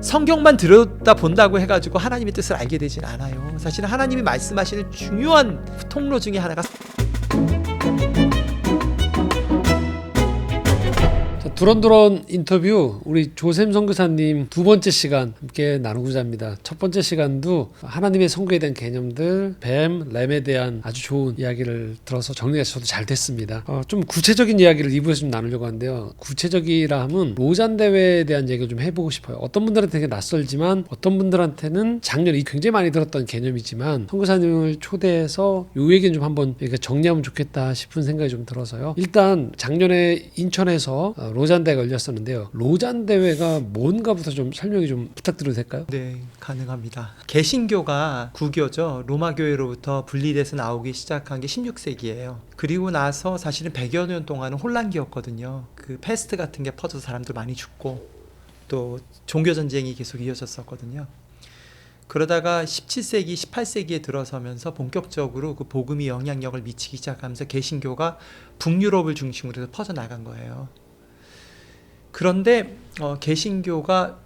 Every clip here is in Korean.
성경만 들여다 본다고 해가지고 하나님의 뜻을 알게 되진 않아요. 사실 하나님이 말씀하시는 중요한 통로 중에 하나가 두런두런 인터뷰 우리 조샘 선교사님 두 번째 시간 함께 나누고자 합니다. 첫 번째 시간도 하나님의 선교에 대한 개념들, 뱀, 램에 대한 아주 좋은 이야기를 들어서 정리가 저도 잘 됐습니다. 좀 구체적인 이야기를 2부에서 좀 나누려고 하는데요. 구체적이라 하면 로잔 대회에 대한 얘기를 좀 해보고 싶어요. 어떤 분들한테 되게 낯설지만 어떤 분들한테는 작년에 굉장히 많이 들었던 개념이지만 선교사님을 초대해서 요 얘기는 좀 한번 정리하면 좋겠다 싶은 생각이 좀 들어서요. 일단 작년에 인천에서 로잔 대회가 열렸었는데요. 로잔 대회가 뭔가부터 좀 설명이 좀 부탁드려도 될까요? 네, 가능합니다. 개신교가 구교죠. 로마 교회로부터 분리돼서 나오기 시작한 게 16세기예요. 그리고 나서 사실은 100여 년 동안은 혼란기였거든요. 그 패스트 같은 게 퍼져서 사람들 많이 죽고 또 종교 전쟁이 계속 이어졌었거든요. 그러다가 17세기, 18세기에 들어서면서 본격적으로 그 복음이 영향력을 미치기 시작하면서 개신교가 북유럽을 중심으로 해서 퍼져나간 거예요. 그런데 개신교가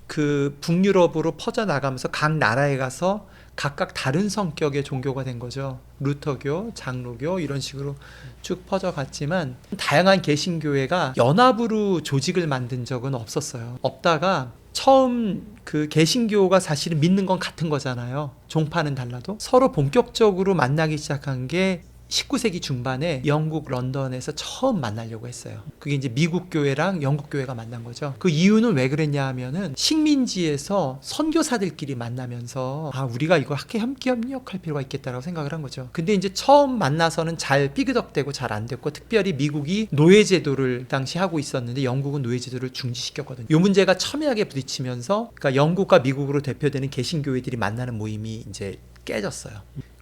그 북유럽으로 퍼져나가면서 각 나라에 가서 각각 다른 성격의 종교가 된 거죠. 루터교, 장로교 이런 식으로 쭉 퍼져갔지만 다양한 개신교회가 연합으로 조직을 만든 적은 없었어요. 없다가 처음 그 개신교가 사실은 믿는 건 같은 거잖아요. 종파는 달라도 서로 본격적으로 만나기 시작한 게 19세기 중반에 영국 런던에서 처음 만나려고 했어요. 그게 이제 미국 교회랑 영국 교회가 만난 거죠. 그 이유는 왜 그랬냐 하면은 식민지에서 선교사들끼리 만나면서 우리가 이거 함께 협력할 필요가 있겠다라고 생각을 한 거죠. 근데 이제 처음 만나서는 잘 삐그덕대고 잘 안 됐고, 특별히 미국이 노예제도를 당시 하고 있었는데 영국은 노예제도를 중지시켰거든요. 이 문제가 첨예하게 부딪히면서 그러니까 영국과 미국으로 대표되는 개신교회들이 만나는 모임이 이제 깨졌어요.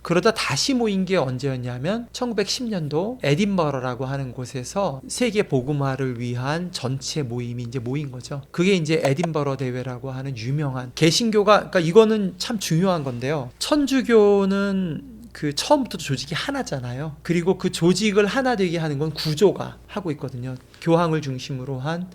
그러다 다시 모인 게 언제였냐면 1910년도 에딘버러라고 하는 곳에서 세계 복음화를 위한 전체 모임이 이제 모인 거죠. 그게 이제 에딘버러 대회라고 하는 유명한 개신교가, 그러니까 이거는 참 중요한 건데요. 천주교는 그 처음부터 조직이 하나잖아요. 그리고 그 조직을 하나 되게 하는 건 구조가 하고 있거든요. 교황을 중심으로 한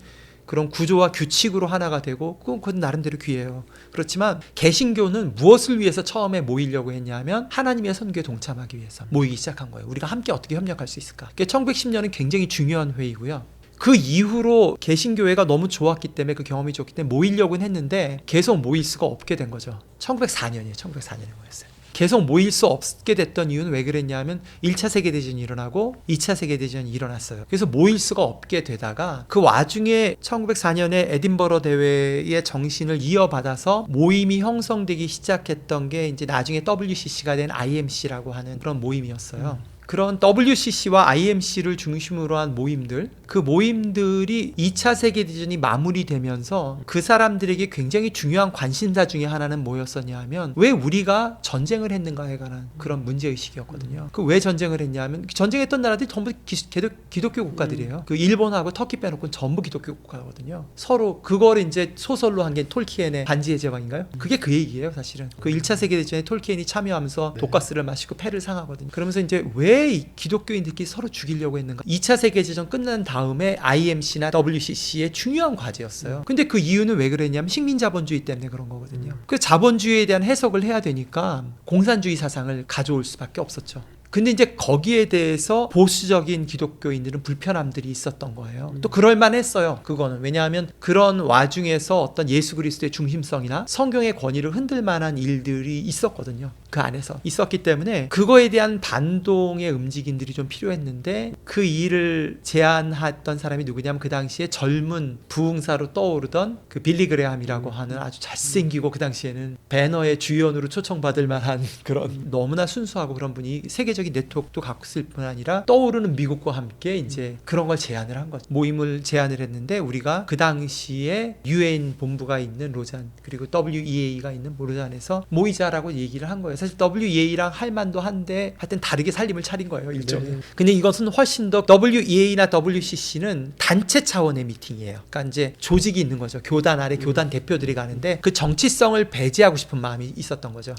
그런 구조와 규칙으로 하나가 되고 그건 나름대로 귀해요. 그렇지만 개신교는 무엇을 위해서 처음에 모이려고 했냐면 하나님의 선교에 동참하기 위해서 모이기 시작한 거예요. 우리가 함께 어떻게 협력할 수 있을까? 1910년은 굉장히 중요한 회의고요. 그 이후로 개신교회가 너무 좋았기 때문에, 그 경험이 좋기 때문에 모이려고는 했는데 계속 모일 수가 없게 된 거죠. 1904년에 모였어요. 계속 모일 수 없게 됐던 이유는 왜 그랬냐면 1차 세계대전이 일어나고 2차 세계대전이 일어났어요. 그래서 모일 수가 없게 되다가 그 와중에 1904년에 에딘버러 대회의 정신을 이어받아서 모임이 형성되기 시작했던 게 이제 나중에 WCC가 된 IMC라고 하는 그런 모임이었어요. 그런 WCC와 IMC를 중심으로 한 모임들, 그 모임들이 2차 세계대전이 마무리되면서 그 사람들에게 굉장히 중요한 관심사 중에 하나는 뭐였었냐 하면 왜 우리가 전쟁을 했는가에 관한 그런 문제의식이었거든요. 그 왜 전쟁을 했냐 하면 전쟁했던 나라들이 전부 기독교 국가들이에요. 그 일본하고 터키 빼놓고는 전부 기독교 국가거든요. 서로 그걸 이제 소설로 한 게 톨키엔의 반지의 제왕인가요? 그게 그 얘기예요, 사실은. 그 1차 세계대전에 톨키엔이 참여하면서 독가스를 마시고 폐를 상하거든요. 그러면서 이제 왜 이 기독교인들끼리 서로 죽이려고 했는가? 2차 세계대전 끝난 다음에 IMC나 WCC의 중요한 과제였어요. 근데 그 이유는 왜 그랬냐면 식민자본주의 때문에 그런 거거든요. 그 자본주의에 대한 해석을 해야 되니까 공산주의 사상을 가져올 수밖에 없었죠. 근데 이제 거기에 대해서 보수적인 기독교인들은 불편함들이 있었던 거예요. 또 그럴만 했어요. 그거는. 왜냐하면 그런 와중에서 어떤 예수 그리스도의 중심성이나 성경의 권위를 흔들 만한 일들이 있었거든요. 그 안에서 있었기 때문에 그거에 대한 반동의 움직임들이 좀 필요했는데, 그 일을 제안했던 사람이 누구냐면 그 당시에 젊은 부흥사로 떠오르던 그 빌리 그레함이라고 하는 아주 잘생기고 그 당시에는 배너의 주연으로 초청받을 만한 그런 너무나 순수하고 그런 분이 세계적인 네트워크도 갖고 있을 뿐 아니라 떠오르는 미국과 함께 이제 그런 걸 제안을 한 거죠. 모임을 제안을 했는데 우리가 그 당시에 UN 본부가 있는 로잔, 그리고 WEA가 있는 로잔에서 모이자라고 얘기를 한 거예요. 사실 WEA랑 할 만도 한데 하여튼 다르게 살림을 차린 거예요, 일종의. 네. 근데 이것은 훨씬 더 WEA나 WCC는 단체 차원의 미팅이에요. 그러니까 이제 조직이 있는 거죠. 교단 아래 교단 대표들이 가는데 그 정치성을 배제하고 싶은 마음이 있었던 거죠.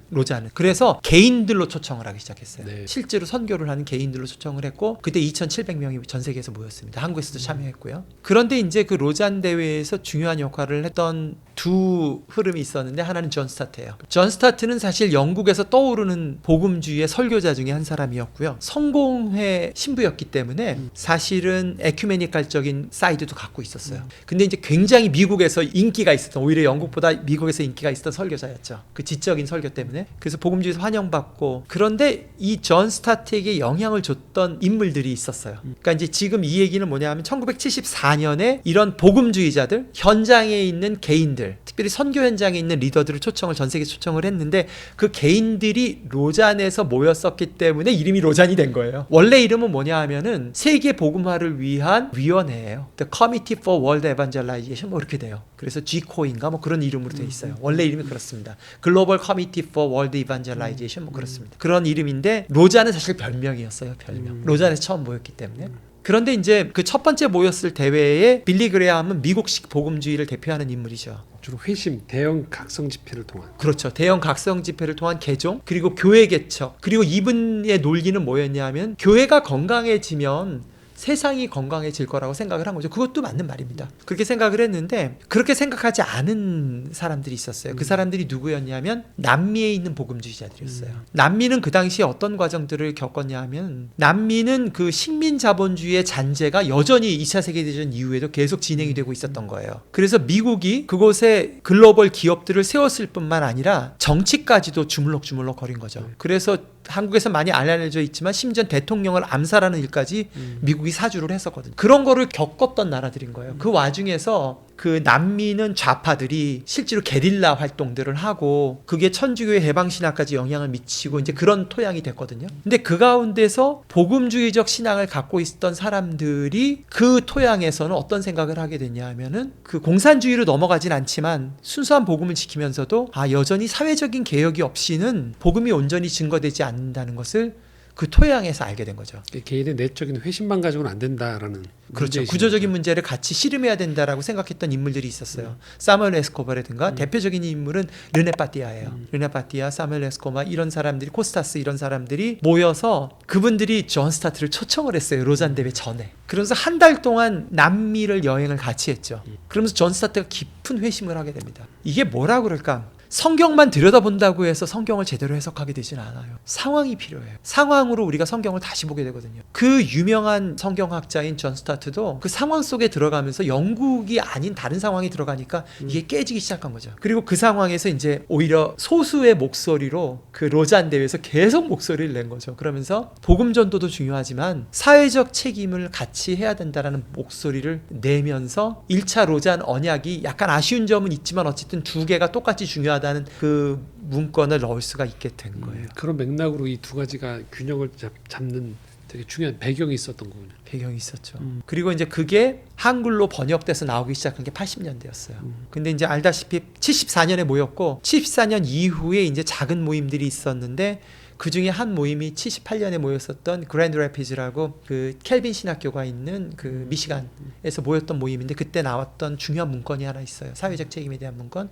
로잔은. 그래서 개인들로 초청을 하기 시작했어요. 했어요. 네. 실제로 선교를 하는 개인들로 초청을 했고 그때 2,700명이 전 세계에서 모였습니다. 한국에서도 참여했고요. 그런데 이제 그 로잔 대회에서 중요한 역할을 했던 두 흐름이 있었는데 하나는 존 스타트예요. 존 스타트는 사실 영국에서 떠오르는 복음주의의 설교자 중에 한 사람이었고요. 성공회 신부였기 때문에 사실은 에큐메니칼적인 사이드도 갖고 있었어요. 근데 이제 굉장히 미국에서 인기가 있었던, 오히려 영국보다 미국에서 인기가 있었던 설교자였죠. 그 지적인 설교 때문에. 그래서 복음주의에서 환영받고, 그런데 이 존 스타트에게 영향을 줬던 인물들이 있었어요. 그러니까 이제 지금 이 얘기는 뭐냐면 1974년에 이런 복음주의자들, 현장에 있는 개인들, 특별히 선교 현장에 있는 리더들을 초청을, 전 세계 초청을 했는데 그 개인들이 로잔에서 모였었기 때문에 이름이 로잔이 된 거예요. 원래 이름은 뭐냐 하면은 세계 복음화를 위한 위원회예요. The Committee for World Evangelization 뭐 이렇게 돼요. 그래서 G코인가 뭐 그런 이름으로 돼 있어요. 원래 이름이 그렇습니다. Global Committee for World Evangelization 뭐 그렇습니다. 그런 이름인데 로잔은 사실 별명이었어요. 별명. 로잔에서 처음 모였기 때문에. 그런데 이제 그 첫 번째 모였을 대회에 빌리 그레함은 미국식 복음주의를 대표하는 인물이죠. 주로 회심, 대형 각성 집회를 통한. 그렇죠. 대형 각성 집회를 통한 개종, 그리고 교회 개척, 그리고 이분의 논리는 뭐였냐면 교회가 건강해지면 세상이 건강해질 거라고 생각을 한 거죠. 그것도 맞는 말입니다. 그렇게 생각을 했는데 그렇게 생각하지 않은 사람들이 있었어요. 그 사람들이 누구였냐면 남미에 있는 복음주의자들이었어요. 남미는 그 당시에 어떤 과정들을 겪었냐 하면 남미는 그 식민 자본주의의 잔재가 여전히 2차 세계대전 이후에도 계속 진행이 되고 있었던 거예요. 그래서 미국이 그곳에 글로벌 기업들을 세웠을 뿐만 아니라 정치까지도 주물럭주물럭 거린 거죠. 그래서 한국에서 많이 알려져 있지만 심지어 대통령을 암살하는 일까지 미국이 사주를 했었거든요. 그런 거를 겪었던 나라들인 거예요. 그 와중에서 그 남미는 좌파들이 실제로 게릴라 활동들을 하고 그게 천주교의 해방신학까지 영향을 미치고 이제 그런 토양이 됐거든요. 근데 그 가운데서 복음주의적 신앙을 갖고 있었던 사람들이 그 토양에서는 어떤 생각을 하게 됐냐 하면은 그 공산주의로 넘어가진 않지만 순수한 복음을 지키면서도 여전히 사회적인 개혁이 없이는 복음이 온전히 증거되지 않는다는 것을 그 토양에서 알게 된 거죠. 개인의 내적인 회심만 가지고는 안 된다라는. 그렇죠. 구조적인 문제를 같이 씨름해야 된다라고 생각했던 인물들이 있었어요. 사무엘 에스코바라든가 대표적인 인물은 르네 파띠아예요. 르네 파띠아, 사무엘 에스코바 이런 사람들이, 코스타스 이런 사람들이 모여서 그분들이 존 스타트를 초청을 했어요. 로잔 대회 전에. 그러면서 한 달 동안 남미를 여행을 같이 했죠. 그러면서 존 스타트가 깊은 회심을 하게 됩니다. 이게 뭐라 그럴까? 성경만 들여다본다고 해서 성경을 제대로 해석하게 되지는 않아요. 상황이 필요해요. 상황으로 우리가 성경을 다시 보게 되거든요. 그 유명한 성경학자인 존 스타트도 그 상황 속에 들어가면서 영국이 아닌 다른 상황에 들어가니까 이게 깨지기 시작한 거죠. 그리고 그 상황에서 이제 오히려 소수의 목소리로 그 로잔 대회에서 계속 목소리를 낸 거죠. 그러면서 복음 전도도 중요하지만 사회적 책임을 같이 해야 된다라는 목소리를 내면서 1차 로잔 언약이 약간 아쉬운 점은 있지만 어쨌든 두 개가 똑같이 중요하다는 그 문건을 넣을 수가 있게 된 거예요. 그런 맥락으로 이 두 가지가 균형을 잡는 되게 중요한 배경이 있었던 거군요. 배경이 있었죠. 그리고 이제 그게 한글로 번역돼서 나오기 시작한 게 80년대였어요. 근데 이제 알다시피 74년에 모였고 74년 이후에 이제 작은 모임들이 있었는데 그 중에 한 모임이 78년에 모였었던 그랜드 래피즈라고 그 켈빈 신학교가 있는 그 미시간에서 모였던 모임인데 그때 나왔던 중요한 문건이 하나 있어요. 사회적 책임에 대한 문건.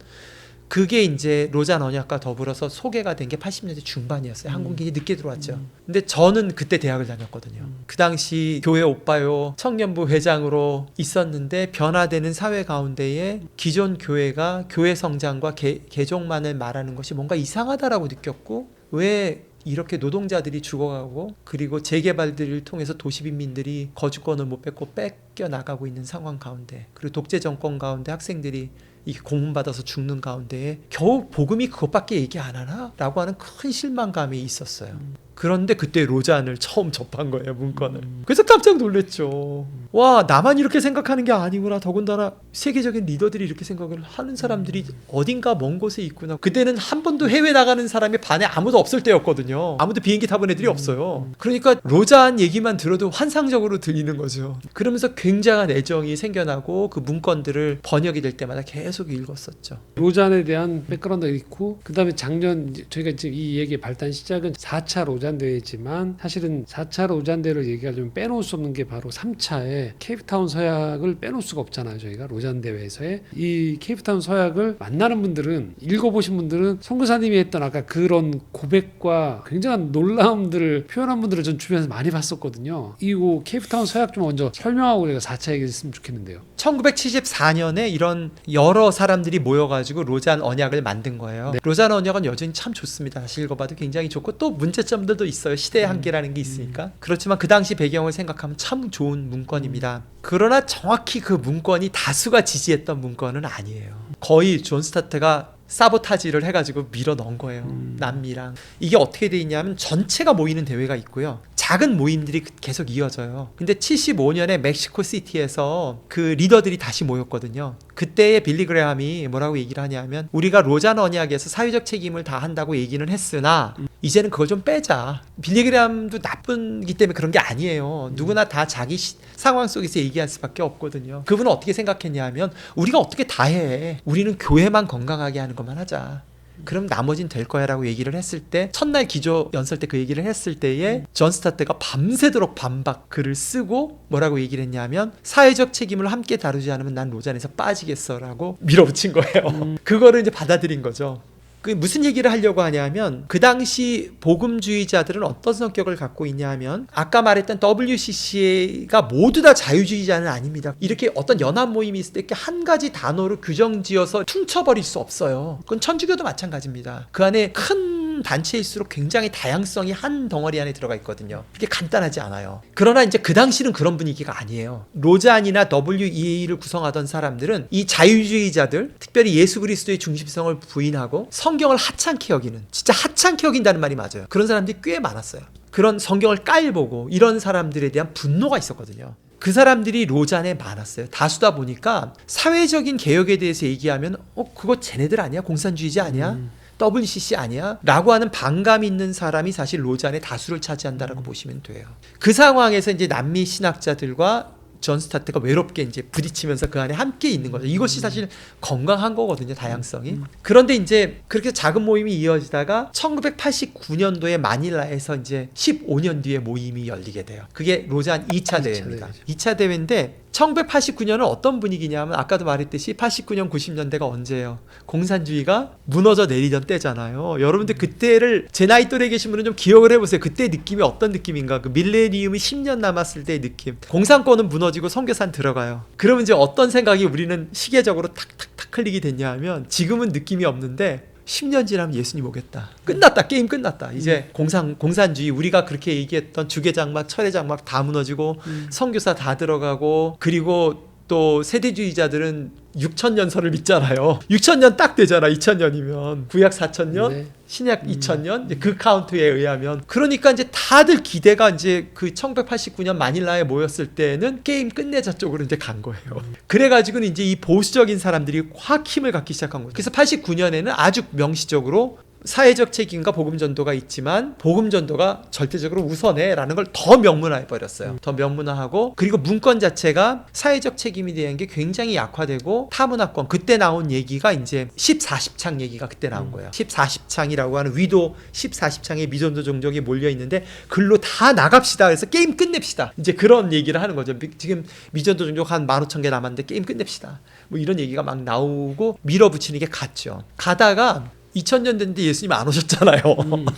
그게 이제 로잔 언약과 더불어서 소개가 된 게 80년대 중반이었어요. 한국인이 늦게 들어왔죠. 근데 저는 그때 대학을 다녔거든요. 그 당시 교회 오빠요 청년부 회장으로 있었는데 변화되는 사회 가운데에 기존 교회가 교회 성장과 개종만을 말하는 것이 뭔가 이상하다라고 느꼈고, 왜 이렇게 노동자들이 죽어가고 그리고 재개발들을 통해서 도시빈민들이 거주권을 못 뺏겨 나가고 있는 상황 가운데, 그리고 독재 정권 가운데 학생들이 이게 고문받아서 죽는 가운데에 겨우 복음이 그것밖에 얘기 안 하나? 라고 하는 큰 실망감이 있었어요. 그런데 그때 로잔을 처음 접한 거예요, 문건을. 그래서 깜짝 놀랐죠. 와, 나만 이렇게 생각하는 게 아니구나. 더군다나 세계적인 리더들이 이렇게 생각을 하는 사람들이 어딘가 먼 곳에 있구나. 그때는 한 번도 해외 나가는 사람이 반에 아무도 없을 때였거든요. 아무도 비행기 타본 애들이 없어요. 그러니까 로잔 얘기만 들어도 환상적으로 들리는 거죠. 그러면서 굉장한 애정이 생겨나고 그 문건들을 번역이 될 때마다 계속 읽었었죠. 로잔에 대한 백그라운드가 있고, 그 다음에 작년 저희가 지금 이 얘기의 발단 시작은 4차 로잔 로잔대회지만 사실은 4차 로잔대를 얘기하려면 빼놓을 수 없는 게 바로 3차에 케이프타운 서약을 빼놓을 수가 없잖아요. 저희가 로잔대회에서의 이 케이프타운 서약을 만나는 분들은, 읽어보신 분들은 선교사님이 했던 아까 그런 고백과 굉장한 놀라움들을 표현한 분들을 전 주변에서 많이 봤었거든요. 이 케이프타운 서약 좀 먼저 설명하고 제가 4차 얘기했으면 좋겠는데요. 1974년에 이런 여러 사람들이 모여가지고 로잔 언약을 만든 거예요. 네. 로잔 언약은 여전히 참 좋습니다. 다시 읽어봐도 굉장히 좋고 또 문제점들도 있어요. 시대의 한계라는 게 있으니까. 그렇지만 그 당시 배경을 생각하면 참 좋은 문건입니다. 그러나 정확히 그 문건이 다수가 지지했던 문건은 아니에요. 거의 존 스타트가 사보타지를 해가지고 밀어 넣은 거예요. 남미랑. 이게 어떻게 돼 있냐면 전체가 모이는 대회가 있고요. 작은 모임들이 계속 이어져요. 근데 75년에 멕시코 시티에서 그 리더들이 다시 모였거든요. 그때의 빌리 그레함이 뭐라고 얘기를 하냐면 우리가 로잔 언약에서 사회적 책임을 다 한다고 얘기는 했으나 이제는 그걸 좀 빼자. 빌리 그레함도 나쁜기 때문에 그런 게 아니에요. 누구나 다 자기 상황 속에서 얘기할 수밖에 없거든요. 그분은 어떻게 생각했냐면 우리가 어떻게 다 해. 우리는 교회만 건강하게 하는 것만 하자. 그럼 나머진 될 거야 라고 얘기를 했을 때 첫날 기조 연설 때 그 얘기를 했을 때에 존 스타트가 밤새도록 반박 글을 쓰고 뭐라고 얘기를 했냐면 사회적 책임을 함께 다루지 않으면 난 로잔에서 빠지겠어 라고 밀어붙인 거예요. 그거를 이제 받아들인 거죠. 그 무슨 얘기를 하려고 하냐면 그 당시 복음주의자들은 어떤 성격을 갖고 있냐면 아까 말했던 WCC가 모두 다 자유주의자는 아닙니다. 이렇게 어떤 연합 모임이 있을 때 이렇게 한 가지 단어로 규정지어서 퉁쳐버릴 수 없어요. 그건 천주교도 마찬가지입니다. 그 안에 큰 단체일수록 굉장히 다양성이 한 덩어리 안에 들어가 있거든요. 이게 간단하지 않아요. 그러나 이제 그 당시는 그런 분위기가 아니에요. 로잔이나 WEA를 구성하던 사람들은 이 자유주의자들, 특별히 예수 그리스도의 중심성을 부인하고 성경을 하찮게 여기는, 진짜 하찮게 여긴다는 말이 맞아요. 그런 사람들이 꽤 많았어요. 그런 성경을 깔보고 이런 사람들에 대한 분노가 있었거든요. 그 사람들이 로잔에 많았어요. 다수다 보니까 사회적인 개혁에 대해서 얘기하면 그거 쟤네들 아니야? 공산주의자 아니야? WCC 아니야? 라고 하는 반감 있는 사람이 사실 로잔의 다수를 차지한다라고 보시면 돼요. 그 상황에서 이제 남미 신학자들과 존 스타트가 외롭게 이제 부딪히면서 그 안에 함께 있는 거죠. 이것이 사실 건강한 거거든요, 다양성이. 그런데 이제 그렇게 작은 모임이 이어지다가 1989년도에 마닐라에서 이제 15년 뒤에 모임이 열리게 돼요. 그게 로잔 2차 대회입니다. 2차 대회인데 1989년은 어떤 분위기냐면 아까도 말했듯이 89년 90년대가 언제예요? 공산주의가 무너져 내리던 때잖아요. 여러분들 그때를 제 나이 또래 계신 분은 좀 기억을 해보세요. 그때 느낌이 어떤 느낌인가? 그 밀레니움이 10년 남았을 때의 느낌. 공산권은 무너지고 선교사는 들어가요. 그러면 이제 어떤 생각이 우리는 시계적으로 탁탁탁 흘리게 됐냐 하면 지금은 느낌이 없는데 10년 지나면 예수님 오겠다. 끝났다. 게임 끝났다. 이제 공산주의 우리가 그렇게 얘기했던 주계장막, 철회장막 다 무너지고 선교사 다 들어가고 그리고 또 세대주의자들은 6,000년설을 믿잖아요. 6,000년 딱 되잖아. 2,000년이면 구약 4,000년, 네. 신약 2,000년 그 카운트에 의하면 그러니까 이제 다들 기대가 이제 그 1989년 마닐라에 모였을 때는 게임 끝내자 쪽으로 이제 간 거예요. 그래가지고는 이제 이 보수적인 사람들이 확 힘을 갖기 시작한 거예요. 그래서 89년에는 아주 명시적으로 사회적 책임과 복음전도가 있지만 복음전도가 절대적으로 우선해라는 걸 더 명문화해 버렸어요. 더 명문화하고 그리고 문건 자체가 사회적 책임에 대한 게 굉장히 약화되고 타문화권 그때 나온 얘기가 이제 10-40창 얘기가 그때 나온 거예요. 10-40창이라고 하는 위도 10-40창의 미전도 종족이 몰려 있는데 글로 다 나갑시다. 그래서 게임 끝냅시다. 이제 그런 얘기를 하는 거죠. 지금 미전도 종족 한 15,000개 남았는데 게임 끝냅시다. 뭐 이런 얘기가 막 나오고 밀어붙이는 게 갔죠. 가다가 2000년 됐는데 예수님 안 오셨잖아요.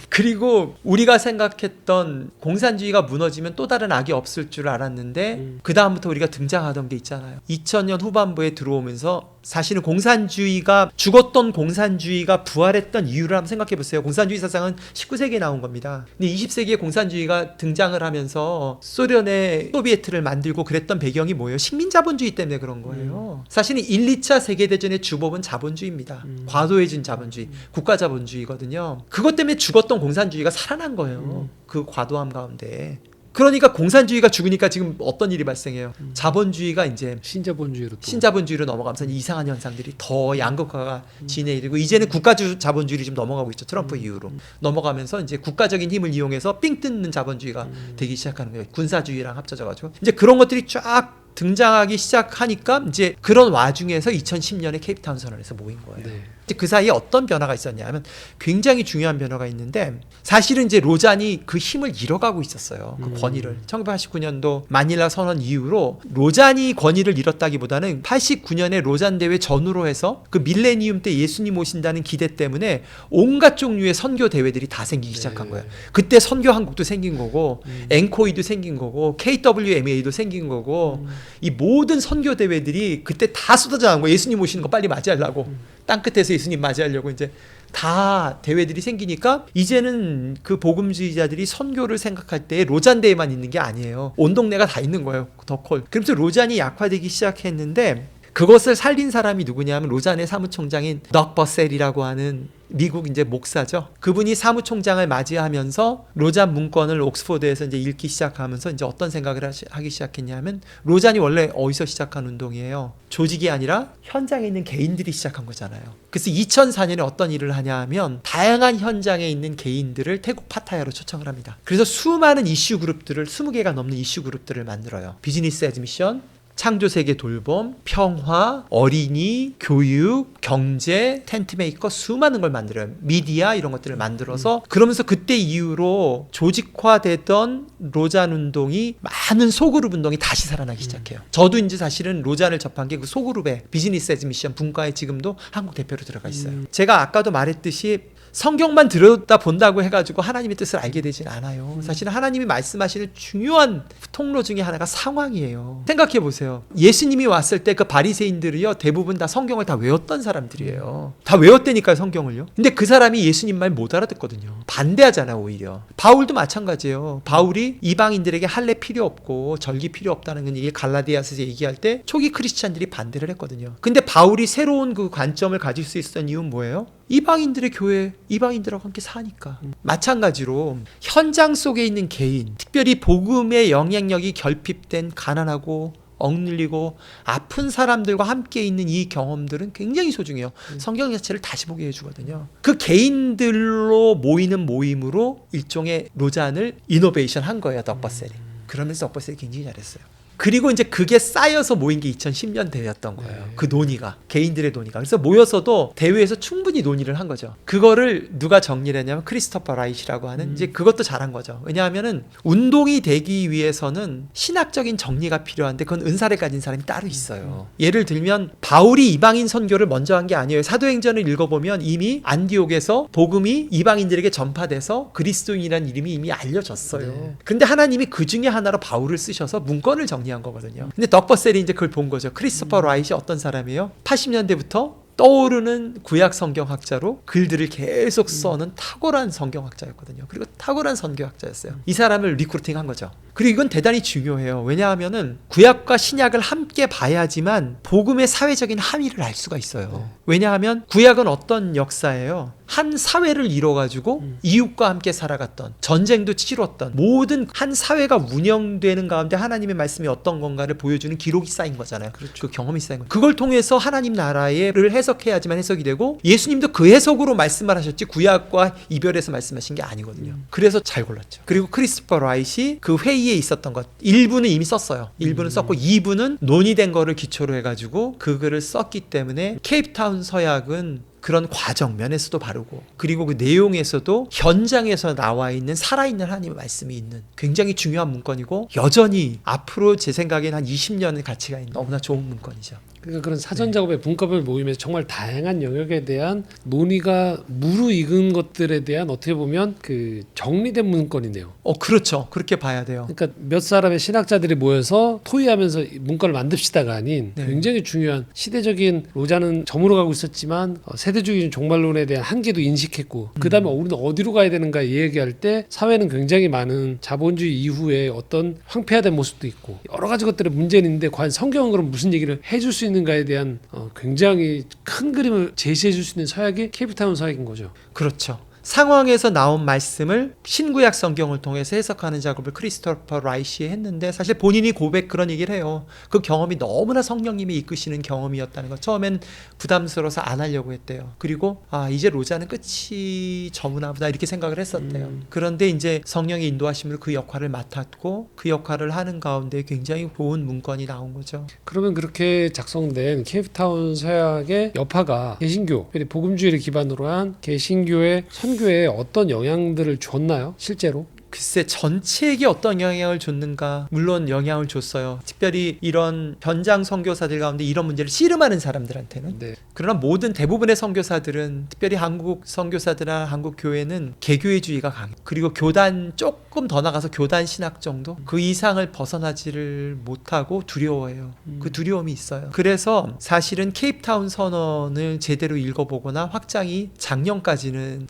그리고 우리가 생각했던 공산주의가 무너지면 또 다른 악이 없을 줄 알았는데 그 다음부터 우리가 등장하던 게 있잖아요. 2000년 후반부에 들어오면서 사실은 공산주의가 죽었던 공산주의가 부활했던 이유를 한번 생각해 보세요. 공산주의 사상은 19세기에 나온 겁니다. 근데 20세기에 공산주의가 등장을 하면서 소련의 소비에트를 만들고 그랬던 배경이 뭐예요? 식민자본주의 때문에 그런 거예요. 사실은 1, 2차 세계대전의 주범은 자본주의입니다. 과도해진 자본주의. 국가자본주의거든요. 그것 때문에 죽었던 공산주의가 살아난 거예요. 그 과도함 가운데. 그러니까 공산주의가 죽으니까 지금 어떤 일이 발생해요? 자본주의가 이제 신자본주의로 넘어가면서 이상한 현상들이 더 양극화가 진행되고 이제는 국가자본주의로 좀 넘어가고 있죠. 트럼프 이후로 넘어가면서 이제 국가적인 힘을 이용해서 삥 뜯는 자본주의가 되기 시작하는 거예요. 군사주의랑 합쳐져가지고 이제 그런 것들이 쫙 등장하기 시작하니까 이제 그런 와중에서 2010년에 케이프타운 선언에서 모인 거예요. 네. 이제 그 사이에 어떤 변화가 있었냐면 굉장히 중요한 변화가 있는데 사실은 이제 로잔이 그 힘을 잃어가고 있었어요. 그 권위를. 1989년도 마닐라 선언 이후로 로잔이 권위를 잃었다기보다는 89년에 로잔 대회 전후로 해서 그 밀레니움 때 예수님 오신다는 기대 때문에 온갖 종류의 선교 대회들이 다 생기기 시작한 거예요. 그때 선교 한국도 생긴 거고 앵코이도 생긴 거고 KWMA도 생긴 거고 이 모든 선교 대회들이 그때 다 쏟아져 나온 거예요. 예수님 오시는 거 빨리 맞이하려고. 땅끝에서 예수님 맞이하려고 이제 다 대회들이 생기니까 이제는 그 복음주의자들이 선교를 생각할 때 로잔 대회만 있는 게 아니에요. 온 동네가 다 있는 거예요. 더콜. 그래서 로잔이 약화되기 시작했는데 그것을 살린 사람이 누구냐면 로잔의 사무총장인 덕 버셀이라고 하는 미국 이제 목사죠. 그분이 사무총장을 맞이하면서 로잔 문건을 옥스포드에서 이제 읽기 시작하면서 이제 어떤 생각을 하기 시작했냐면 로잔이 원래 어디서 시작한 운동이에요? 조직이 아니라 현장에 있는 개인들이 시작한 거잖아요. 그래서 2004년에 어떤 일을 하냐 하면 다양한 현장에 있는 개인들을 태국 파타야로 초청을 합니다. 그래서 수많은 이슈 그룹들을 20개가 넘는 이슈 그룹들을 만들어요. 비즈니스 애즈 미션, 창조세계 돌봄, 평화, 어린이, 교육, 경제, 텐트메이커 수많은 걸 만들어요. 미디어 이런 것들을 만들어서 그러면서 그때 이후로 조직화되던 로잔 운동이 많은 소그룹 운동이 다시 살아나기 시작해요. 저도 이제 사실은 로잔을 접한 게 그 소그룹의 비즈니스 애즈 미션 분과에 지금도 한국 대표로 들어가 있어요. 제가 아까도 말했듯이 성경만 들여다 본다고 해가지고 하나님의 뜻을 알게 되진 않아요. 사실은 하나님이 말씀하시는 중요한 통로 중에 하나가 상황이에요. 생각해 보세요. 예수님이 왔을 때 그 바리새인들이요 대부분 다 성경을 다 외웠던 사람들이에요. 다 외웠다니까요 성경을요. 근데 그 사람이 예수님 말 못 알아듣거든요. 반대하잖아요 오히려. 바울도 마찬가지예요. 바울이 이방인들에게 할례 필요 없고 절기 필요 없다는 건 이게 갈라디아서에서 얘기할 때 초기 크리스찬들이 반대를 했거든요. 근데 바울이 새로운 그 관점을 가질 수 있었던 이유는 뭐예요? 이방인들의 교회, 이방인들하고 함께 사니까. 마찬가지로 현장 속에 있는 개인, 특별히 복음의 영향력이 결핍된 가난하고 억눌리고 아픈 사람들과 함께 있는 이 경험들은 굉장히 소중해요. 성경 자체를 다시 보게 해주거든요. 그 개인들로 모이는 모임으로 일종의 로잔을 이노베이션 한 거예요. 덕버셀이. 그러면서 덕버셀이 굉장히 잘했어요. 그리고 이제 그게 쌓여서 모인 게 2010년 대회였던 거예요. 그 논의가. 개인들의 논의가. 그래서 모여서도 대회에서 충분히 논의를 한 거죠. 그거를 누가 정리를 했냐면 크리스토퍼 라이시라고 하는 이제 그것도 잘한 거죠. 왜냐하면은 운동이 되기 위해서는 신학적인 정리가 필요한데 그건 은사를 가진 사람이 따로 있어요. 예를 들면 바울이 이방인 선교를 먼저 한 게 아니에요. 사도행전을 읽어보면 이미 안디옥에서 복음이 이방인들에게 전파돼서 그리스도인이라는 이름이 이미 알려졌어요. 근데 하나님이 그 중에 하나로 바울을 쓰셔서 문건을 정리한 거거든요. 근데 덕버셀이 이제 그걸 본 거죠. 크리스토퍼 라이시 어떤 사람이에요? 80년대부터 떠오르는 구약 성경학자로 글들을 계속 써는 탁월한 성경학자였거든요. 그리고 탁월한 선교학자였어요. 이 사람을 리크루팅한 거죠. 그리고 이건 대단히 중요해요. 왜냐하면은 구약과 신약을 함께 봐야지만 복음의 사회적인 함의를 알 수가 있어요. 왜냐하면 구약은 어떤 역사예요? 한 사회를 이뤄가지고 이웃과 함께 살아갔던, 전쟁도 치렀던 모든 한 사회가 운영되는 가운데 하나님의 말씀이 어떤 건가를 보여주는 기록이 쌓인 거잖아요. 그렇죠. 그 경험이 쌓인 거예요. 그걸 통해서 하나님 나라를 해석해야지만 해석이 되고 예수님도 그 해석으로 말씀을 하셨지 구약과 이별해서 말씀하신 게 아니거든요. 그래서 잘 골랐죠. 그리고 크리스토퍼 라이시 그 회의에 있었던 것 일부는 이미 썼어요. 일부는 썼고 2부는 논의된 거를 기초로 해가지고 그 글을 썼기 때문에 케이프타운 서약은 그런 과정 면에서도 바르고 그리고 그 내용에서도 현장에서 나와 있는 살아있는 하나님의 말씀이 있는 굉장히 중요한 문건이고 여전히 앞으로 제 생각에는 한 20년의 가치가 있는 너무나 좋은 문건이죠. 그러니까 그런 사전 작업의 문법을 모임에서 정말 다양한 영역에 대한 논의가 무르익은 것들에 대한 어떻게 보면 그 정리된 문건이네요. 그렇죠. 그렇게 봐야 돼요. 그러니까 몇 사람의 신학자들이 모여서 토의하면서 문건을 만듭시다가 아닌 굉장히 중요한 시대적인 로잔은 점으로 가고 있었지만 세대주의 종말론에 대한 한계도 인식했고 그다음에 우리는 어디로 가야 되는가 얘기할 때 사회는 굉장히 많은 자본주의 이후에 어떤 황폐화된 모습도 있고 여러 가지 것들의 문제는 있는데 과연 성경은 그럼 무슨 얘기를 해줄 수 있는가에 대한 굉장히 큰 그림을 제시해 줄 수 있는 서약이 케이프타운 서약인 거죠. 그렇죠. 상황에서 나온 말씀을 신구약 성경을 통해서 해석하는 작업을 크리스토퍼 라이시 했는데 사실 본인이 그런 얘기를 해요. 그 경험이 너무나 성령님이 이끄시는 경험이었다는 거. 처음엔 부담스러워서 안 하려고 했대요. 그리고 이제 로자는 끝이 저무나 보다 이렇게 생각을 했었대요. 그런데 이제 성령의 인도하심으로 그 역할을 맡았고 그 역할을 하는 가운데 굉장히 좋은 문건이 나온 거죠. 그러면 그렇게 작성된 케이프타운 서약의 여파가 개신교, 복음주의를 기반으로 한 개신교의 선교에 어떤 영향들을 줬나요? 실제로? 글쎄 전체에게 어떤 영향을 줬는가. 물론 영향을 줬어요. 특별히 이런 현장 선교사들 가운데 이런 문제를 씨름하는 사람들한테는. 네. 그러나 대부분의 선교사들은, 특별히 한국 선교사들이나 한국 교회는 개교회주의가 강해. 그리고 교단, 조금 더 나가서 교단 신학 정도, 그 이상을 벗어나지를 못하고 두려워해요. 그 두려움이 있어요. 그래서 사실은 케이프타운 선언을 제대로 읽어보거나 확장이 작년에는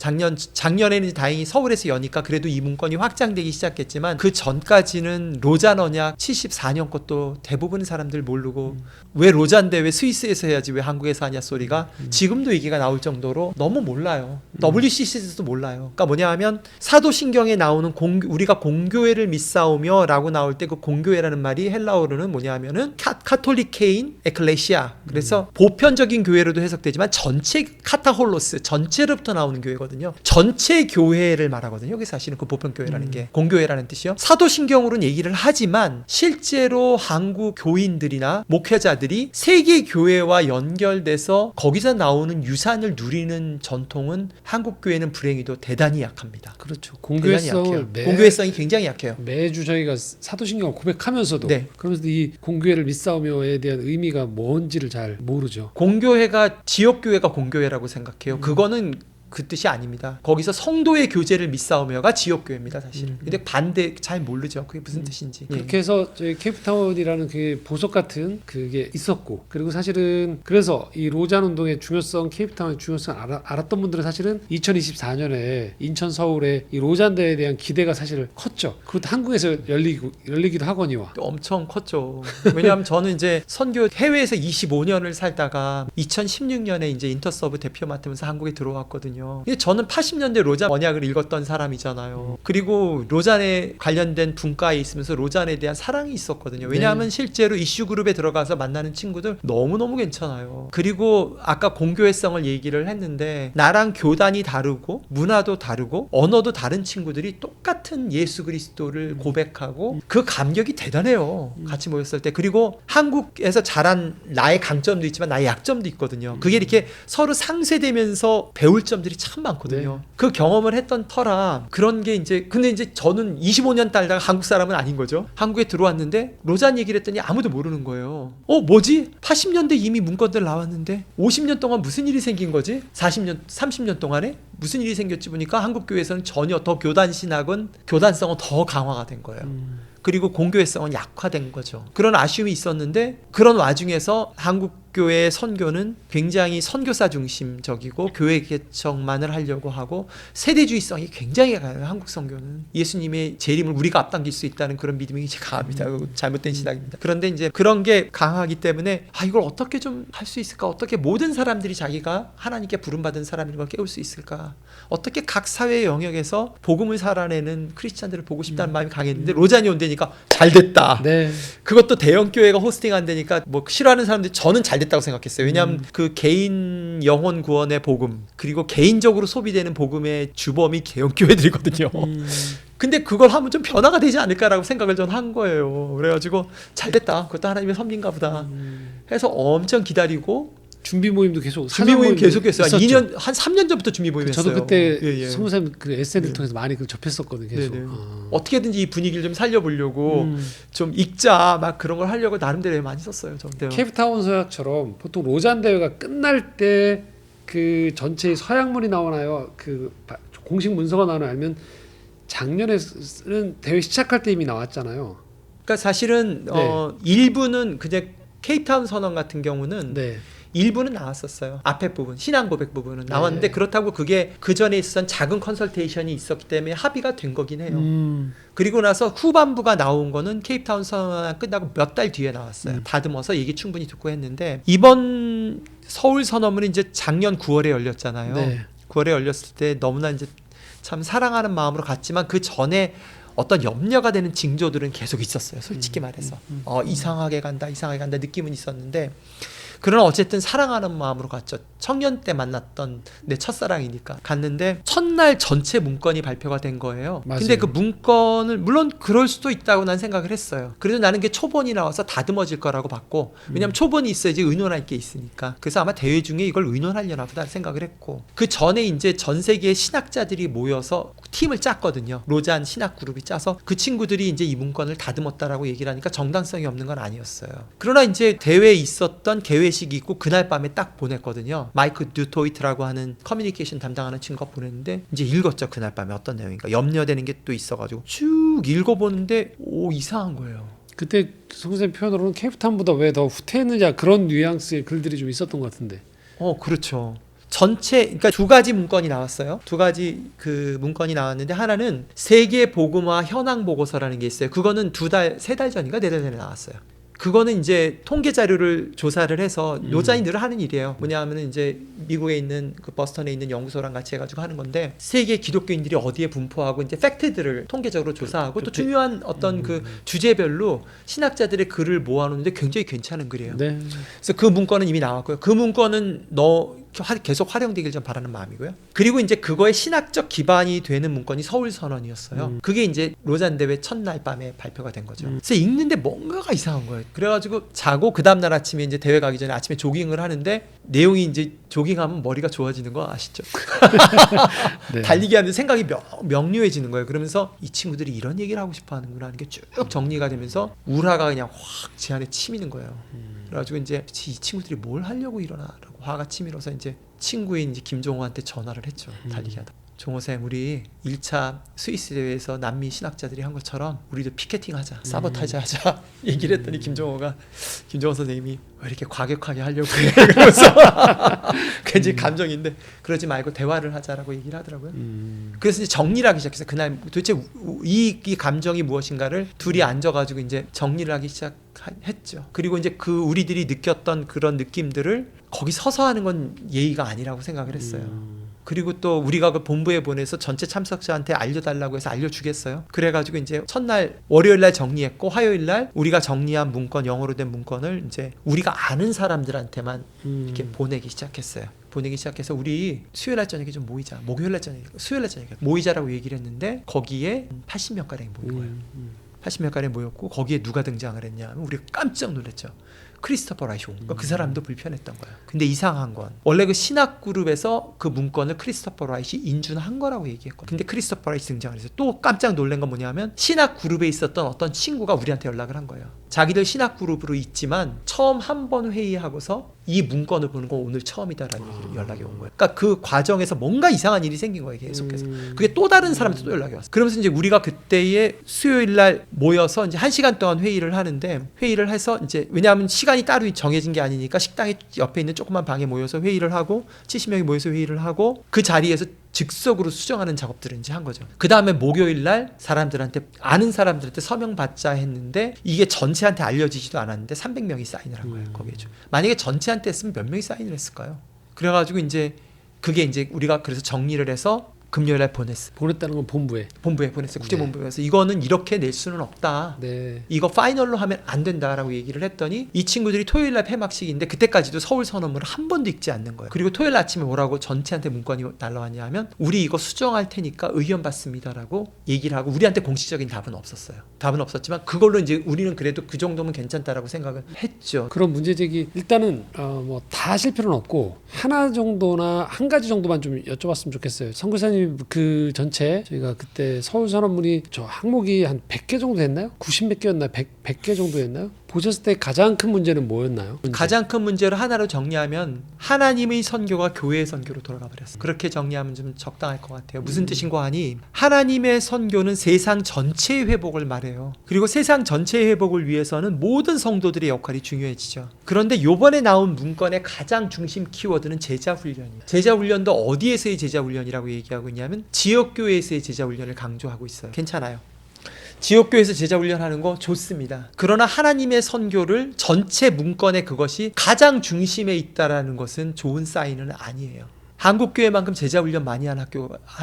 다행히 서울에서 여니까 그래도 이 문건이 확장되기 시작했지만 그 전까지는 로잔 언약 74년 것도 대부분 사람들 모르고 왜 로잔데 왜 스위스에서 해야지 왜 한국에서 하냐 소리가 지금도 얘기가 나올 정도로 너무 몰라요. WCC에서도 몰라요. 그러니까 뭐냐 하면 사도신경에 나오는 우리가 공교회를 믿사오며 라고 나올 때 그 공교회라는 말이 헬라어로는 뭐냐 하면은 카톨리케인 에클레시아, 그래서 보편적인 교회로도 해석되지만 전체 카타홀로스, 전체로부터 나오는 교회거든요. 전체 교회를 말하거든요. 여기 사실은 그 보편교회라는 게 공교회라는 뜻이요. 사도신경으로는 얘기를 하지만 실제로 한국 교인들이나 목회자들이 세계 교회와 연결돼서 거기서 나오는 유산을 누리는 전통은 한국 교회는 불행히도 대단히 약합니다. 그렇죠. 공교회성이 굉장히 약해요. 매주 저희가 사도신경을 고백하면서도 네. 그러면서 이 공교회를 믿사오며에 대한 의미가 뭔지를 잘 모르죠. 공교회가 지역교회가 공교회라고 생각해요. 그거는 그 뜻이 아닙니다. 거기서 성도의 교제를 믿사오며가 지역교회입니다, 사실. 근데 반대 잘 모르죠. 그게 무슨 뜻인지. 그렇게 해서 저희 케이프타운이라는 그 보석 같은 그게 있었고, 그리고 사실은 그래서 이 로잔 운동의 중요성, 케이프타운의 중요성 알았던 분들은 사실은 2024년에 인천 서울에 이 로잔 대회에 대한 기대가 사실 컸죠. 그것도 한국에서 열리기도 하거니와. 엄청 컸죠. 왜냐하면 저는 이제 선교 해외에서 25년을 살다가 2016년에 이제 인터서브 대표 맡으면서 한국에 들어왔거든요. 근데 저는 80년대 로잔 언약을 읽었던 사람이잖아요. 그리고 로잔에 관련된 분과에 있으면서 로잔에 대한 사랑이 있었거든요. 왜냐하면 실제로 이슈 그룹에 들어가서 만나는 친구들 너무너무 괜찮아요. 그리고 아까 공교회성을 얘기를 했는데 나랑 교단이 다르고 문화도 다르고 언어도 다른 친구들이 똑같은 예수 그리스도를 고백하고 그 감격이 대단해요. 같이 모였을 때. 그리고 한국에서 자란 나의 강점도 있지만 나의 약점도 있거든요. 그게 이렇게 서로 상쇄되면서 배울 점들이 참 많거든요. 네. 그 경험을 했던 터라 그런 게 근데 이제 저는 25년 살다가 한국 사람은 아닌 거죠. 한국에 들어왔는데 로잔 얘기를 했더니 아무도 모르는 거예요. 뭐지? 80년대 이미 문건들 나왔는데 50년 동안 무슨 일이 생긴 거지? 40년, 30년 동안에 무슨 일이 생겼지 보니까 한국 교회에서는 전혀 더 교단성은 더 강화가 된 거예요. 그리고 공교회성은 약화된 거죠. 그런 아쉬움이 있었는데 그런 와중에서 한국교회의 선교는 굉장히 선교사 중심적이고 교회 개척만을 하려고 하고 세대주의성이 굉장히 강해요. 한국 선교는 예수님의 재림을 우리가 앞당길 수 있다는 그런 믿음이 강합니다. 잘못된 신학입니다. 그런데 이제 그런 게 강하기 때문에 이걸 어떻게 좀 할 수 있을까? 어떻게 모든 사람들이 자기가 하나님께 부름받은 사람인 걸 깨울 수 있을까? 어떻게 각 사회 영역에서 복음을 살아내는 크리스찬들을 보고 싶다는 마음이 강했는데 로잔이 온다니까 잘 됐다. 네. 그것도 대형 교회가 호스팅한다니까 싫어하는 사람들이 저는 잘 됐다고 생각했어요. 왜냐하면 그 개인 영혼 구원의 복음 그리고 개인적으로 소비되는 복음의 주범이 개형 교회들이거든요. 근데 그걸 하면 좀 변화가 되지 않을까라고 생각을 전 한 거예요. 그래가지고 잘 됐다. 그것도 하나님의 섭리인가 보다. 해서 엄청 기다리고 준비 모임도 계속 계속했어요. 있었죠. 2년 한 3년 전부터 준비 모임 했어요. 저도 그때 성모님 그 SNS를 통해서 많이 접했었거든요. 계속. 어떻게든지 이 분위기를 좀 살려보려고 좀 읽자 막 그런 걸 하려고 나름대로 많이 썼어요. 케이프타운 서약처럼 보통 로잔 대회가 끝날 때 그 전체의 서약문이 나오나요? 그 공식 문서가 나오나요? 아니면 작년에는 대회 시작할 때 이미 나왔잖아요. 그러니까 사실은 일부는 그냥 케이프타운 선언 같은 경우는 일부는 나왔었어요. 앞에 부분, 신앙 고백 부분은 나왔는데 그렇다고 그게 그 전에 있었던 작은 컨설테이션이 있었기 때문에 합의가 된 거긴 해요. 그리고 나서 후반부가 나온 거는 케이프타운 선언 끝나고 몇 달 뒤에 나왔어요. 다듬어서 얘기 충분히 듣고 했는데 이번 서울 선언문은 이제 작년 9월에 열렸잖아요. 9월에 열렸을 때 너무나 이제 참 사랑하는 마음으로 갔지만 그 전에 어떤 염려가 되는 징조들은 계속 있었어요. 솔직히 말해서 이상하게 간다 느낌은 있었는데, 그러나 어쨌든 사랑하는 마음으로 갔죠. 청년 때 만났던 내 첫사랑이니까 갔는데 첫날 전체 문건이 발표가 된 거예요. 맞아요. 근데 그 문건을 물론 그럴 수도 있다고 난 생각을 했어요. 그래도 나는 게 초본이 나와서 다듬어질 거라고 봤고, 왜냐하면 초본이 있어야지 의논할 게 있으니까. 그래서 아마 대회 중에 이걸 의논하려나 보다 생각을 했고, 그 전에 이제 전 세계의 신학자들이 모여서 팀을 짰거든요. 로잔 신학 그룹이 짜서 그 친구들이 이제 이 문건을 다듬었다라고 얘기를 하니까 정당성이 없는 건 아니었어요. 그러나 이제 대회에 있었던 개회식이 있고 그날 밤에 딱 보냈거든요. 마이크 듀토이트라고 하는 커뮤니케이션 담당하는 친구가 보냈는데 이제 읽었죠. 그날 밤에 어떤 내용인가 염려되는 게 또 있어가지고 쭉 읽어보는데 이상한 거예요. 그때 선생님 표현으로는 케이프타운보다 왜 더 후퇴했느냐 그런 뉘앙스의 글들이 좀 있었던 것 같은데. 그렇죠. 전체, 그러니까 두 가지 문건이 나왔어요. 두 가지 그 문건이 나왔는데, 하나는 세계 복음화 현황 보고서라는 게 있어요. 그거는 세 달 전인가 4달 전에 나왔어요. 그거는 이제 통계 자료를 조사를 해서 노자이 늘 하는 일이에요. 뭐냐하면 이제 미국에 있는 그 버스턴에 있는 연구소랑 같이 해가지고 하는 건데, 세계 기독교인들이 어디에 분포하고 이제 팩트들을 통계적으로 조사하고 또 중요한 어떤 그 주제별로 신학자들의 글을 모아놓는데 굉장히 괜찮은 글이에요. 네. 그래서 그 문건은 이미 나왔고요. 그 문건은 계속 활용되길 좀 바라는 마음이고요. 그리고 이제 그거의 신학적 기반이 되는 문건이 서울선언이었어요. 그게 이제 로잔 대회 첫날 밤에 발표가 된 거죠. 그래서 읽는데 뭔가가 이상한 거예요. 그래가지고 자고 그 다음날 아침에 이제 대회 가기 전에 아침에 조깅을 하는데, 내용이 이제 조깅하면 머리가 좋아지는 거 아시죠? 네. 달리기 하는데 생각이 명료해지는 거예요. 그러면서 이 친구들이 이런 얘기를 하고 싶어 하는구나 하는 게 쭉 정리가 되면서 우라가 그냥 확 제 안에 치미는 거예요. 그래가지고 이제 이 친구들이 뭘 하려고 이러나라고 화가 치밀어서 이제 친구인 이제 김종호한테 전화를 했죠. 달리기 하다. 종호쌤, 우리 1차 스위스 대회에서 남미 신학자들이 한 것처럼 우리도 피켓팅 하자, 사보타지 하자 얘기를 했더니 김종호 선생님이 왜 이렇게 과격하게 하려고 해? 그러면서 굉장히 감정인데, 그러지 말고 대화를 하자라고 얘기를 하더라고요. 그래서 이제 정리를 하기 시작했어요. 그날 도대체 이 감정이 무엇인가를 둘이 앉아가지고 이제 정리를 하기 시작했죠. 그리고 이제 그 우리들이 느꼈던 그런 느낌들을 거기 서서 하는 건 예의가 아니라고 생각을 했어요. 그리고 또 우리가 그 본부에 보내서 전체 참석자한테 알려달라고 해서 알려주겠어요. 그래가지고 이제 첫날 월요일날 정리했고, 화요일날 우리가 정리한 문건, 영어로 된 문건을 이제 우리가 아는 사람들한테만 이렇게 보내기 시작했어요. 보내기 시작해서 우리 수요일날 저녁에 좀 모이자, 수요일날 저녁에 모이자라고 얘기를 했는데, 거기에 80명가량이 모인 거예요. 80명가량이 모였고, 거기에 누가 등장을 했냐면 우리가 깜짝 놀랐죠. 크리스토퍼 라이시 온 거. 그 사람도 불편했던 거예요. 근데 이상한 건 원래 그 신학 그룹에서 그 문건을 크리스토퍼 라이시 인준한 거라고 얘기했거든요. 근데 크리스토퍼 라이시 등장을 해서 또 깜짝 놀란 건 뭐냐면, 신학 그룹에 있었던 어떤 친구가 우리한테 연락을 한 거예요. 자기들 신학 그룹으로 있지만 처음 한 번 회의하고서 이 문건을 보는 건 오늘 처음이다라는 얘기를 연락이 온 거예요. 그러니까 그 과정에서 뭔가 이상한 일이 생긴 거예요. 계속해서. 그게 또 다른 사람한테 또 연락이 왔어요. 그러면서 이제 우리가 그때에 수요일 날 모여서 이제 1시간 동안 회의를 하는데, 회의를 해서 이제 왜냐하면 시간이 따로 정해진 게 아니니까 식당에 옆에 있는 조그만 방에 모여서 회의를 하고, 70명이 모여서 회의를 하고, 그 자리에서 즉석으로 수정하는 작업들을 이제 한 거죠. 그 다음에 목요일 날 아는 사람들한테 서명 받자 했는데, 이게 전체한테 알려지지도 않았는데 300명이 사인을 한 거예요. 거기에 좀. 만약에 전체한테 했으면 몇 명이 사인을 했을까요? 그래가지고 이제 그게 이제 우리가 그래서 정리를 해서 금요일 날 보냈다는 건 본부에 보냈어요. 국제본부에서. 이거는 이렇게 낼 수는 없다. 네. 이거 파이널로 하면 안 된다라고 얘기를 했더니, 이 친구들이 토요일 날 폐막식인데 그때까지도 서울 선언문을 한 번도 읽지 않는 거예요. 그리고 토요일 아침에 뭐라고 전체한테 문건이 날라왔냐 하면, 우리 이거 수정할 테니까 의견 받습니다라고 얘기를 하고, 우리한테 공식적인 답은 없었어요. 답은 없었지만 그걸로 이제 우리는 그래도 그 정도면 괜찮다라고 생각을 했죠. 그런 문제 제기 일단은 뭐 다 하실 필요는 없고 하나 정도나 한 가지 정도만 좀 여쭤봤으면 좋겠어요. 선교사님, 그 전체 저희가 그때 서울 선언문이 저 항목이 한 100개 정도 됐나요? 90몇 개였나요? 100개 정도 됐나요? 보셨을 때 가장 큰 문제는 뭐였나요? 가장 큰 문제를 하나로 정리하면, 하나님의 선교가 교회의 선교로 돌아가 버렸어요. 그렇게 정리하면 좀 적당할 것 같아요. 무슨 뜻인고 하니, 하나님의 선교는 세상 전체의 회복을 말해요. 그리고 세상 전체의 회복을 위해서는 모든 성도들의 역할이 중요해지죠. 그런데 요번에 나온 문건의 가장 중심 키워드는 제자훈련이에요. 제자훈련도 어디에서의 제자훈련이라고 얘기하고 있냐면, 지역교회에서의 제자훈련을 강조하고 있어요. 괜찮아요. 지역교회에서 제자훈련하는 거 좋습니다. 그러나 하나님의 선교를 전체 문건에 그것이 가장 중심에 있다라는 것은 좋은 사인은 아니에요. 한국 교회만큼 제자 훈련 많이 한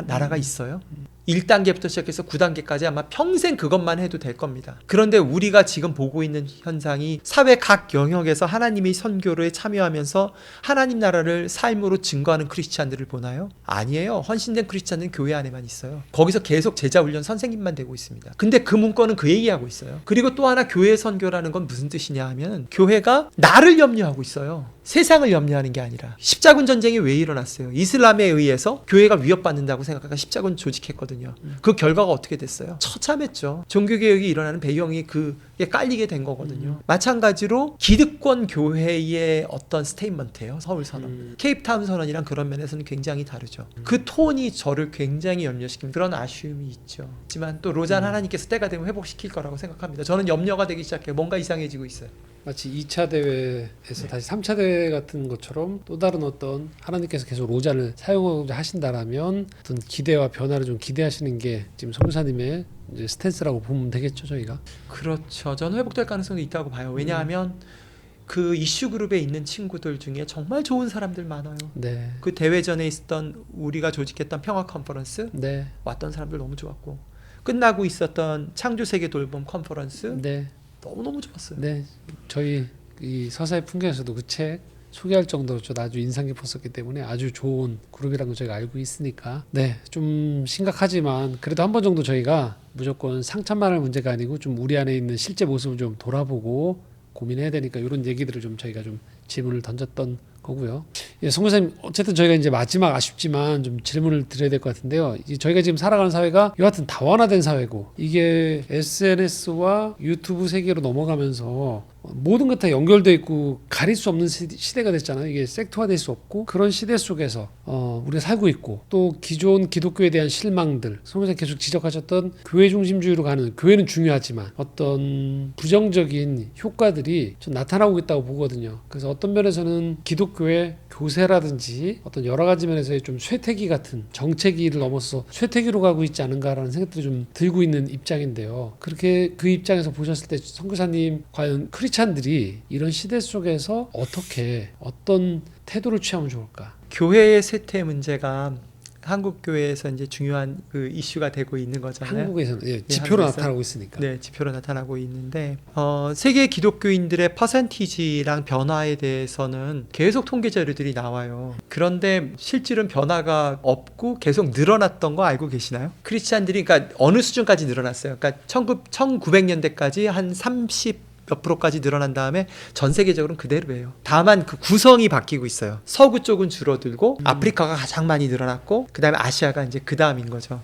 나라가 있어요? 1단계부터 시작해서 9단계까지 아마 평생 그것만 해도 될 겁니다. 그런데 우리가 지금 보고 있는 현상이 사회 각 영역에서 하나님의 선교에 참여하면서 하나님 나라를 삶으로 증거하는 크리스찬들을 보나요? 아니에요. 헌신된 크리스찬은 교회 안에만 있어요. 거기서 계속 제자 훈련 선생님만 되고 있습니다. 근데 그 문건은 그 얘기하고 있어요. 그리고 또 하나 교회 선교라는 건 무슨 뜻이냐 하면 교회가 나를 염려하고 있어요. 세상을 염려하는 게 아니라. 십자군 전쟁이 왜 일어났어요? 이슬람에 의해서 교회가 위협받는다고 생각하니까 십자군 조직했거든요. 그 결과가 어떻게 됐어요? 처참했죠. 종교개혁이 일어나는 배경이 그게 깔리게 된 거거든요. 마찬가지로 기득권 교회의 어떤 스테이트먼트예요. 서울선언. 케이프타운 선언이랑 그런 면에서는 굉장히 다르죠. 그 톤이 저를 굉장히 염려시키는 그런 아쉬움이 있죠. 하지만 또 로잔 하나님께서 때가 되면 회복시킬 거라고 생각합니다. 저는 염려가 되기 시작해요. 뭔가 이상해지고 있어요. 마치 2차 대회에서 다시 3차 대회 같은 것처럼 또 다른 어떤 하나님께서 계속 로잔을 사용하고자 하신다라면 어떤 기대와 변화를 좀 기대하시는 게 지금 선교사님의 이제 스탠스라고 보면 되겠죠, 저희가. 그렇죠. 저는 회복될 가능성이 있다고 봐요. 왜냐하면 그 이슈 그룹에 있는 친구들 중에 정말 좋은 사람들 많아요. 네. 그 대회 전에 있었던 우리가 조직했던 평화 컨퍼런스 네. 왔던 사람들 너무 좋았고 끝나고 있었던 창조 세계 돌봄 컨퍼런스 네. 너무 좋았어요. 네. 저희 이 서사의 풍경에서도 그 책 소개할 정도로 저 아주 인상 깊었었기 때문에 아주 좋은 그룹이라는 걸 저희가 알고 있으니까 좀 심각하지만 그래도 한 번 정도 저희가 무조건 상처만 할 문제가 아니고 좀 우리 안에 있는 실제 모습을 좀 돌아보고 고민해야 되니까 이런 얘기들을 좀 저희가 좀 질문을 던졌던 거고요. 예, 선교사님 어쨌든 저희가 이제 마지막 아쉽지만 좀 질문을 드려야 될 것 같은데요. 저희가 지금 살아가는 사회가 여하튼 다원화된 사회고 이게 SNS와 유튜브 세계로 넘어가면서 모든 것 다 연결돼 있고 가릴 수 없는 시대가 됐잖아요. 이게 섹터화될 수 없고 그런 시대 속에서 우리가 살고 있고 또 기존 기독교에 대한 실망들 선교사님 계속 지적하셨던 교회 중심주의로 가는 교회는 중요하지만 어떤 부정적인 효과들이 좀 나타나고 있다고 보거든요. 그래서 어떤 면에서는 기독교의 교세라든지 어떤 여러 가지 면에서의 좀 쇠퇴기 같은 정체기를 넘어서 쇠퇴기로 가고 있지 않은가라는 생각들이 좀 들고 있는 입장인데요. 그렇게 그 입장에서 보셨을 때 선교사님 과연 크리스찬들이 이런 시대 속에서 어떤 태도를 취하면 좋을까? 교회의 쇠퇴 문제가 한국 교회에서 이제 중요한 그 이슈가 되고 있는 거잖아요. 한국에서는 지표로 한국에서. 나타나고 있으니까. 네, 지표로 나타나고 있는데 세계 기독교인들의 퍼센티지랑 변화에 대해서는 계속 통계 자료들이 나와요. 그런데 실질은 변화가 없고 계속 늘어났던 거 알고 계시나요? 크리스찬들이 그러니까 어느 수준까지 늘어났어요. 그러니까 1900년대까지 한 30 몇 프로까지 늘어난 다음에 전 세계적으로는 그대로예요. 다만 그 구성이 바뀌고 있어요. 서구 쪽은 줄어들고 아프리카가 가장 많이 늘어났고 그 다음에 아시아가 이제 그 다음인 거죠.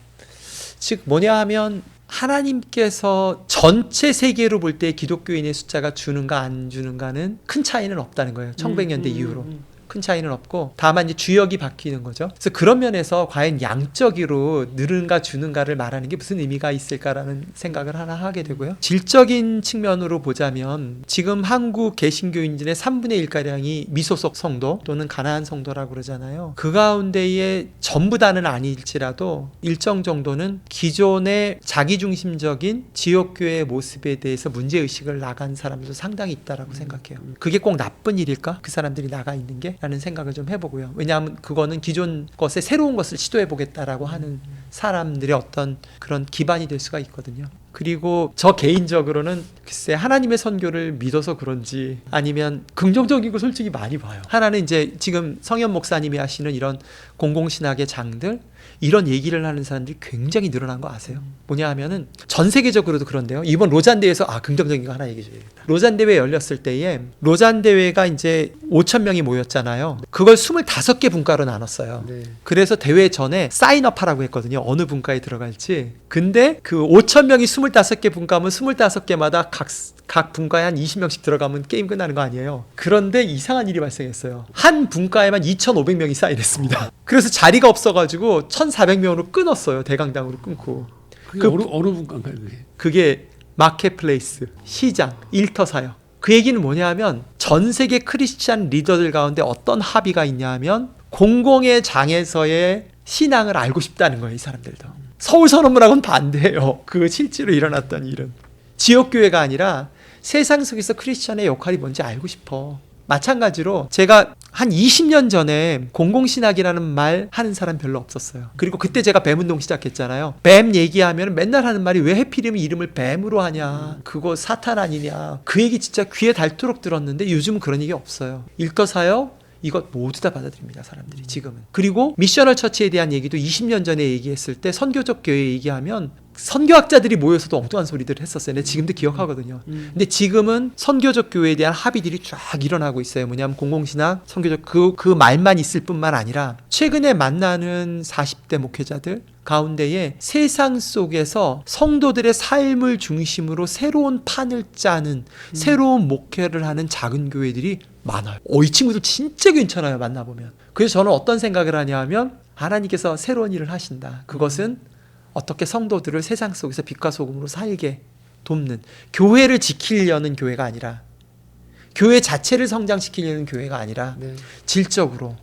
즉 뭐냐 하면 하나님께서 전체 세계로 볼 때 기독교인의 숫자가 주는가 안 주는가는 큰 차이는 없다는 거예요. 1900년대 이후로. 큰 차이는 없고 다만 이제 주역이 바뀌는 거죠. 그래서 그런 면에서 과연 양적으로 늘은가 주는가를 말하는 게 무슨 의미가 있을까라는 생각을 하나 하게 되고요. 질적인 측면으로 보자면 지금 한국 개신교인들의 3분의 1가량이 미소속 성도 또는 가나안 성도라고 그러잖아요. 그 가운데에 전부 다는 아닐지라도 일정 정도는 기존의 자기중심적인 지역교회의 모습에 대해서 문제의식을 나간 사람들도 상당히 있다라고 생각해요. 그게 꼭 나쁜 일일까? 그 사람들이 나가 있는 게? 라는 생각을 좀 해보고요. 왜냐하면 그거는 기존 것에 새로운 것을 시도해보겠다라고 하는 사람들의 어떤 그런 기반이 될 수가 있거든요. 그리고 저 개인적으로는 글쎄 하나님의 선교를 믿어서 그런지 아니면 긍정적인 거 솔직히 많이 봐요. 하나는 이제 지금 성현 목사님이 하시는 이런 공공신학의 장들 이런 얘기를 하는 사람들이 굉장히 늘어난 거 아세요? 뭐냐 하면은 전 세계적으로도 그런데요. 이번 로잔 대회에서 긍정적인 거 하나 얘기해 줘야겠다. 로잔 대회 열렸을 때에 로잔 대회가 이제 5,000명이 모였잖아요. 그걸 25개 분과로 나눴어요. 네. 그래서 대회 전에 사인업하라고 했거든요. 어느 분과에 들어갈지. 근데 그 5,000명이 25개 분과면 25개마다 각 분과에 한 20명씩 들어가면 게임 끝나는 거 아니에요. 그런데 이상한 일이 발생했어요. 한 분과에만 2,500명이 사인했습니다. 그래서 자리가 없어가지고 1,400명으로 끊었어요. 대강당으로 끊고. 그게 어느 분과인가요? 그게 마켓플레이스, 시장, 일터사역. 그 얘기는 뭐냐 하면 전 세계 크리스찬 리더들 가운데 어떤 합의가 있냐 하면 공공의 장에서의 신앙을 알고 싶다는 거예요. 이 사람들도. 서울선언문하고는 반대예요. 그 실제로 일어났던 일은. 지역교회가 아니라 세상 속에서 크리스찬의 역할이 뭔지 알고 싶어. 마찬가지로 제가 한 20년 전에 공공신학이라는 말 하는 사람 별로 없었어요. 그리고 그때 제가 뱀운동 시작했잖아요. 뱀 얘기하면 맨날 하는 말이 왜 해필이면 이름을 뱀으로 하냐, 그거 사탄 아니냐. 그 얘기 진짜 귀에 닳도록 들었는데 요즘은 그런 얘기 없어요. 일거사역 이것 모두 다 받아들입니다, 사람들이 지금은. 그리고 미셔널 처치에 대한 얘기도 20년 전에 얘기했을 때 선교적 교회 얘기하면 선교학자들이 모여서도 엉뚱한 소리들을 했었어요. 근데 지금도 기억하거든요. 근데 지금은 선교적 교회에 대한 합의들이 쫙 일어나고 있어요. 뭐냐면 공공신학, 선교적 그 말만 있을 뿐만 아니라 최근에 만나는 40대 목회자들 가운데에 세상 속에서 성도들의 삶을 중심으로 새로운 판을 짜는 새로운 목회를 하는 작은 교회들이 많아요. 이 친구들 진짜 괜찮아요, 만나보면. 그래서 저는 어떤 생각을 하냐 하면 하나님께서 새로운 일을 하신다. 그것은 어떻게 성도들을 세상 속에서 빛과 소금으로 살게 돕는, 교회를 지키려는 교회가 아니라, 교회 자체를 성장시키려는 교회가 아니라 네. 질적으로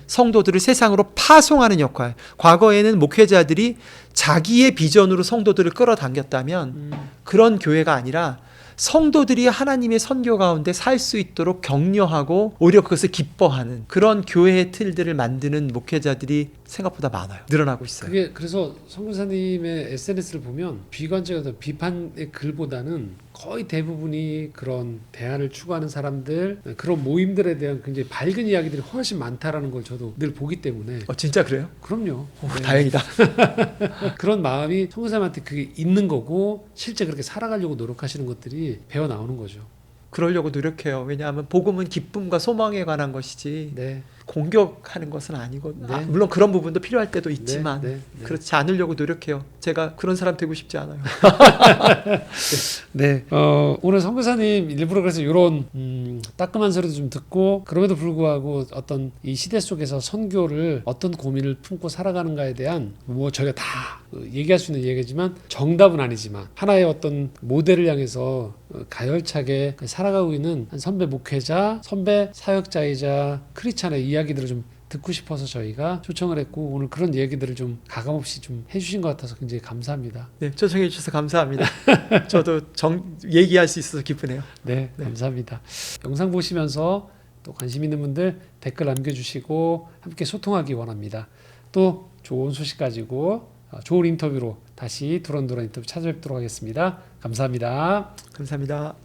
성도들을 세상으로 파송하는 역할. 과거에는 목회자들이 자기의 비전으로 성도들을 끌어당겼다면 그런 교회가 아니라 성도들이 하나님의 선교 가운데 살 수 있도록 격려하고 오히려 그것을 기뻐하는 그런 교회의 틀들을 만드는 목회자들이 생각보다 많아요. 늘어나고 있어요. 그게 그래서 성교사님의 SNS를 보면 비관적인 비판의 글보다는 거의 대부분이 그런 대안을 추구하는 사람들, 그런 모임들에 대한 굉장히 밝은 이야기들이 훨씬 많다라는 걸 저도 늘 보기 때문에. 진짜 그래요? 그럼요. 네. 다행이다. 그런 마음이 성교사님한테 그게 있는 거고 실제 그렇게 살아가려고 노력하시는 것들이 배어 나오는 거죠. 그러려고 노력해요. 왜냐하면 복음은 기쁨과 소망에 관한 것이지 네. 공격하는 것은 아니고 네. 물론 그런 부분도 필요할 때도 있지만 네. 그렇지 않으려고 노력해요. 제가 그런 사람 되고 싶지 않아요. 네. 오늘 선교사님 일부러 그래서 이런 따끔한 소리도 좀 듣고 그럼에도 불구하고 어떤 이 시대 속에서 선교를 어떤 고민을 품고 살아가는가에 대한 뭐 저희가 다 얘기할 수 있는 얘기지만 정답은 아니지만 하나의 어떤 모델을 향해서 가열차게 살아가고 있는 한 선배 목회자, 선배 사역자이자 크리스찬의 이야기들을 좀 듣고 싶어서 저희가 초청을 했고 오늘 그런 얘기들을 좀 가감없이 좀 해주신 것 같아서 굉장히 감사합니다. 네, 초청해 주셔서 감사합니다. 저도 얘기할 수 있어서 기쁘네요. 네, 감사합니다. 영상 보시면서 또 관심 있는 분들 댓글 남겨주시고 함께 소통하기 원합니다. 또 좋은 소식 가지고 좋은 인터뷰로 다시 두런두런 인터뷰 찾아뵙도록 하겠습니다. 감사합니다. 감사합니다.